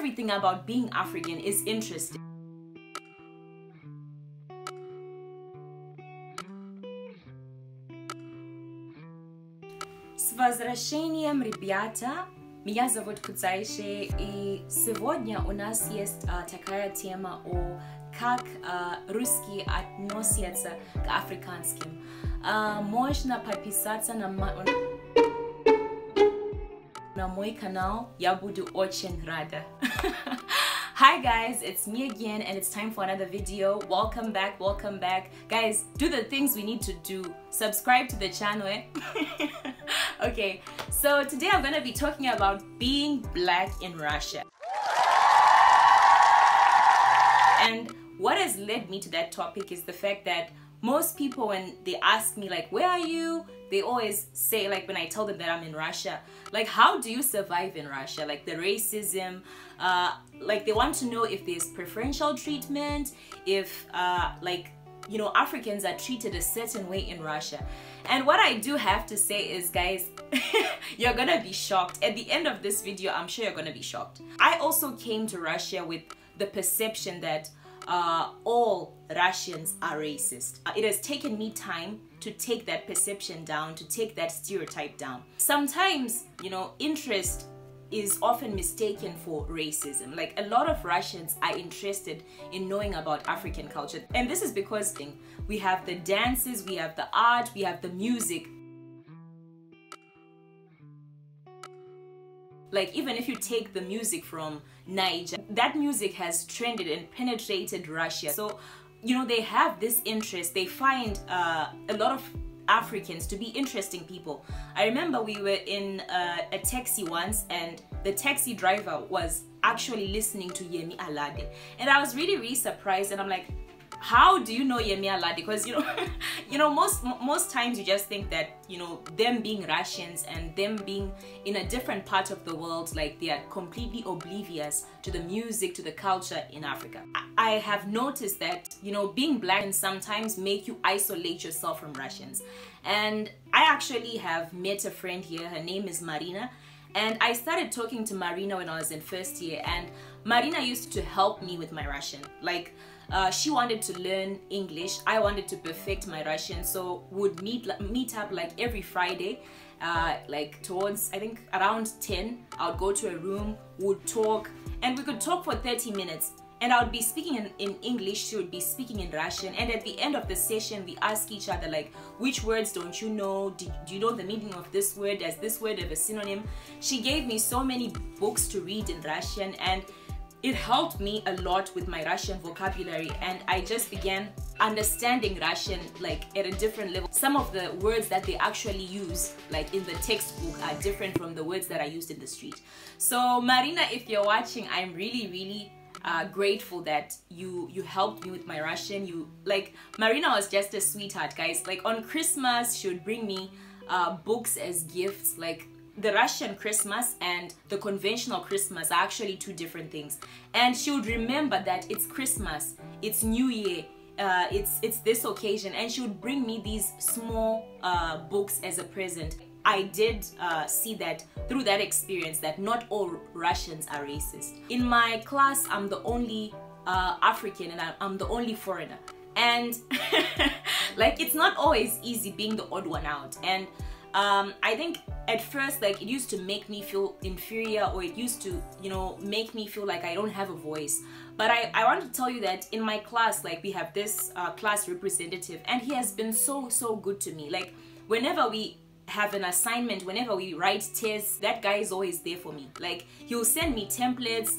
everything about being African is interesting. С возвращением, ребята! Меня зовут Kudzaishe, и сегодня у нас есть такая тема о как русские относятся к африканским. Можно подписаться на мой канал, я буду очень рада. Hi guys, it's me again and it's time for another video. Welcome back. Guys, do the things we need to do. Subscribe to the channel, eh? Okay, so today I'm gonna be talking about being black in Russia. And what has led me to that topic is the fact that most people, when they ask me like, where are you? They always say, like, when I tell them that I'm in Russia, like, how do you survive in Russia? Like the racism, like they want to know if there's preferential treatment, if like, you know, Africans are treated a certain way in Russia. And what I do have to say is, guys, you're gonna be shocked. At the end of this video, I'm sure you're gonna be shocked. I also came to Russia with the perception that all Russians are racist. It has taken me time to take that perception down, to take that stereotype down. Sometimes, you know, interest is often mistaken for racism. Like, a lot of Russians are interested in knowing about African culture. And this is because we have the dances, we have the art, we have the music. Like, even if you take the music from Niger, that music has trended and penetrated Russia. So, you know, they have this interest. They find a lot of Africans to be interesting people. I remember we were in a taxi once and the taxi driver was actually listening to Yemi Alade. And I was really surprised, and I'm like, how do you know Yemi Alade? Because you know, most times you just think that, you know, them being Russians and them being in a different part of the world, like they are completely oblivious to the music, to the culture in Africa. I have noticed that, you know, being black can sometimes make you isolate yourself from Russians. And I actually have met a friend here. Her name is Marina. And I started talking to Marina when I was in first year, and Marina used to help me with my Russian. Like, she wanted to learn English, I wanted to perfect my Russian, so would meet up like every Friday, like towards, I think around 10, I would go to a room, would talk, and we could talk for 30 minutes. And I would be speaking in English, she would be speaking in Russian, and at the end of the session we ask each other like, which words don't you know? Do you know the meaning of this word? Does this word have a synonym? She gave me so many books to read in Russian, and it helped me a lot with my Russian vocabulary, and I just began understanding Russian like at a different level. Some of the words that they actually use like in the textbook are different from the words that I used in the street. So Marina, if you're watching, I'm really grateful that you helped me with my Russian. Marina was just a sweetheart, guys. Like, on Christmas she would bring me books as gifts. Like, the Russian Christmas and the conventional Christmas are actually two different things, and she would remember that it's Christmas, it's New Year, it's this occasion, and she would bring me these small books as a present. I did see that through that experience that not all Russians are racist. In my class, I'm the only African and I'm the only foreigner, and like, it's not always easy being the odd one out. And I think at first, like, it used to make me feel inferior, or it used to, you know, make me feel like I don't have a voice. But I want to tell you that in my class, like, we have this class representative, and he has been so good to me. Like, whenever we have an assignment, whenever we write tests, that guy is always there for me. Like, he'll send me templates,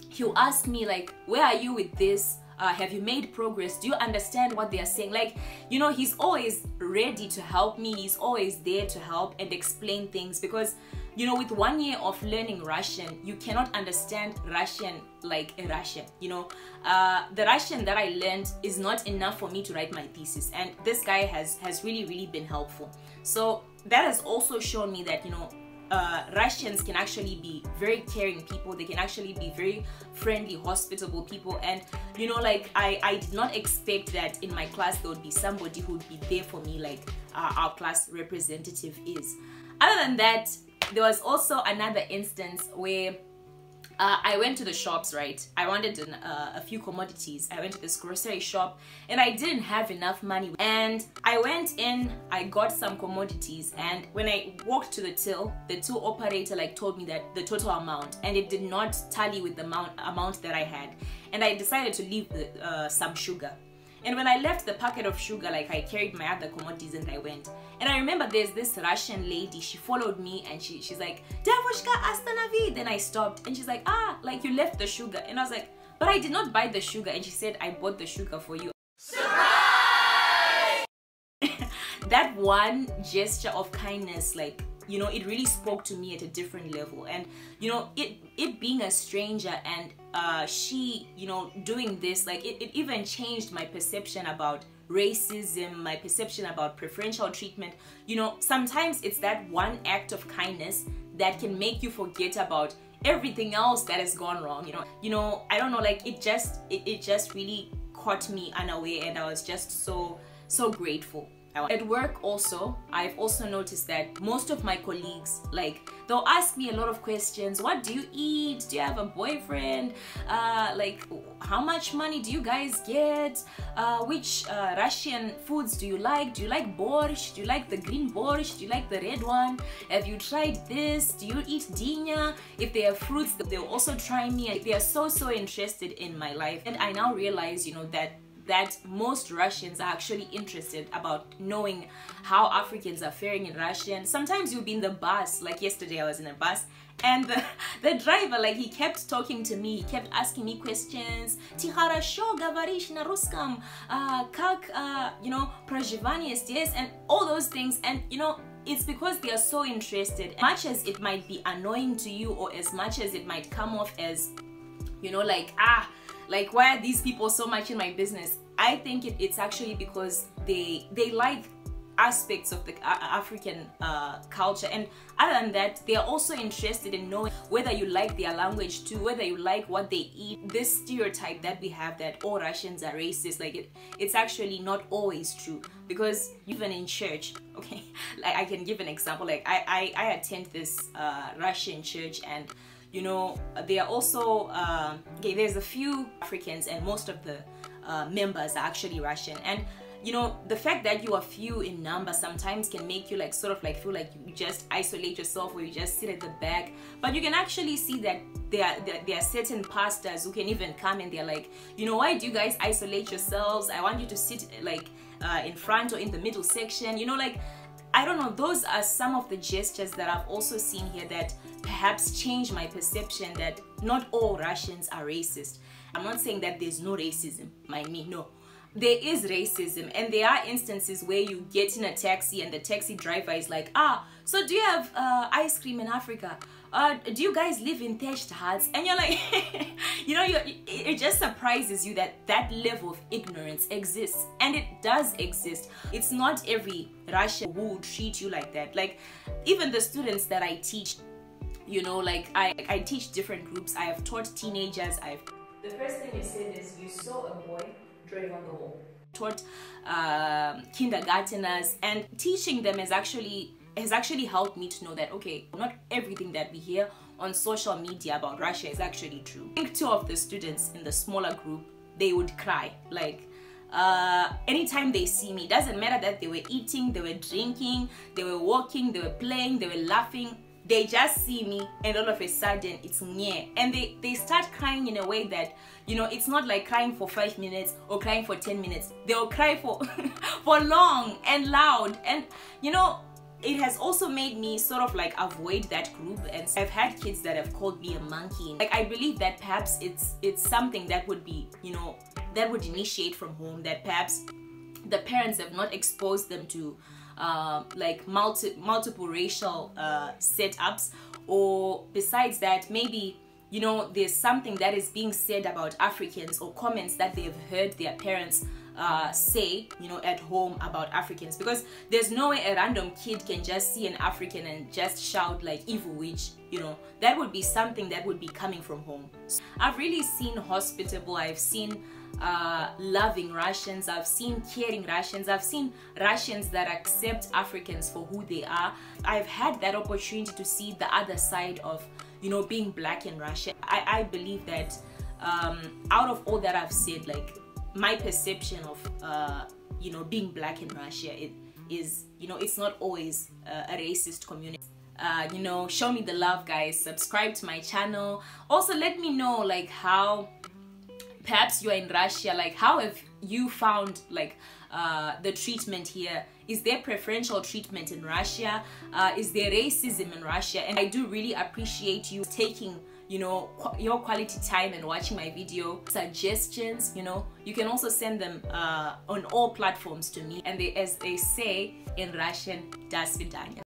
he'll ask me like, where are you with this? Have you made progress? Do you understand what they are saying? Like, you know, he's always ready to help me. He's always there to help and explain things, because, you know, with 1 year of learning Russian, you cannot understand Russian like a Russian. You know, the Russian that I learned is not enough for me to write my thesis, and this guy has really been helpful. So that has also shown me that, you know, Russians can actually be very caring people. They can actually be very friendly, hospitable people. And, you know, like, I did not expect that in my class there would be somebody who would be there for me like our class representative is. Other than that, there was also another instance where I went to the shops, right? I wanted a few commodities. I went to this grocery shop and I didn't have enough money. And I went in, I got some commodities, and when I walked to the till operator like told me that the total amount, and it did not tally with the amount that I had. And I decided to leave some sugar. And when I left the packet of sugar, like I carried my other commodities and I went. And I remember there's this Russian lady, she followed me and she's like, Devushka, astanavi. Then I stopped and she's like, like you left the sugar. And I was like, but I did not buy the sugar. And she said, I bought the sugar for you. Surprise! That one gesture of kindness, like, you know, it really spoke to me at a different level. And, you know, it being a stranger and she, you know, doing this, like it even changed my perception about racism, my perception about preferential treatment. You know, sometimes it's that one act of kindness that can make you forget about everything else that has gone wrong. You know, I don't know, like it just really caught me unaware, and I was just so grateful. At work also, I've also noticed that most of my colleagues, like, they'll ask me a lot of questions. What do you eat? Do you have a boyfriend? Like, how much money do you guys get? Which Russian foods do you like? Do you like borscht? Do you like the green borscht? Do you like the red one? Have you tried this? Do you eat dinya? If they have fruits, they'll also try me. They are so interested in my life. And I now realize, you know, that most Russians are actually interested about knowing how Africans are faring in Russia. And sometimes you'll be in the bus, like yesterday I was in a bus, and the driver, like, he kept talking to me, he kept asking me questions. Ты хорошо говоришь на русском? Как, you know, проживание здесь? And all those things. And, you know, it's because they are so interested. As much as it might be annoying to you, or as much as it might come off as, you know, like, like, why are these people so much in my business? I think it's actually because they like aspects of the African culture, and other than that, they are also interested in knowing whether you like their language too, whether you like what they eat. This stereotype that we have that all Russians are racist, like it's actually not always true, because even in church, okay, like I can give an example. Like I attend this Russian church, and you know, they are also okay, there's a few Africans and most of the members are actually Russian. And you know, the fact that you are few in number sometimes can make you like sort of like feel like you just isolate yourself, or you just sit at the back. But you can actually see that there are certain pastors who can even come and they're like, you know, why do you guys isolate yourselves? I want you to sit like in front or in the middle section. You know, like, I don't know, those are some of the gestures that I've also seen here that perhaps change my perception that not all Russians are racist. I'm not saying that there's no racism, mind me, no. There is racism, and there are instances where you get in a taxi and the taxi driver is like, so do you have ice cream in Africa? Do you guys live in thatched huts? And you're like, you know, it just surprises you that that level of ignorance exists, and it does exist. It's not every Russian who will treat you like that. Like, even the students that I teach, you know, like I teach different groups. I have taught teenagers. The first thing you said is you saw a boy drawing on the wall. Taught kindergarteners, and teaching them has actually helped me to know that, okay, not everything that we hear on social media about Russia is actually true. I think two of the students in the smaller group, they would cry. Like, anytime they see me, doesn't matter that they were eating, they were drinking, they were walking, they were playing, they were laughing. They just see me and all of a sudden it's nye, and they start crying in a way that, you know, it's not like crying for 5 minutes or crying for 10 minutes. They'll cry for long and loud. And you know, it has also made me sort of like avoid that group. And I've had kids that have called me a monkey. Like, I believe that perhaps it's something that would be, you know, that would initiate from home, that perhaps the parents have not exposed them to like multiple racial setups, or besides that, maybe, you know, there's something that is being said about Africans, or comments that they've heard their parents say, you know, at home about Africans. Because there's no way a random kid can just see an African and just shout like evil witch, you know. That would be something that would be coming from home. So I've really seen hospitable, I've seen loving Russians, I've seen caring Russians, I've seen Russians that accept Africans for who they are. I've had that opportunity to see the other side of, you know, being black in Russia. I believe that out of all that I've said, like my perception of you know, being black in Russia, it is, you know, it's not always a racist community. You know, show me the love, guys. Subscribe to my channel. Also, let me know like how perhaps you're in Russia, like how have you found like the treatment here? Is there preferential treatment in Russia? Is there racism in Russia? And I do really appreciate you taking, you know, your quality time and watching my video. Suggestions, you know, you can also send them on all platforms to me. And as they say in Russian, das vidanya.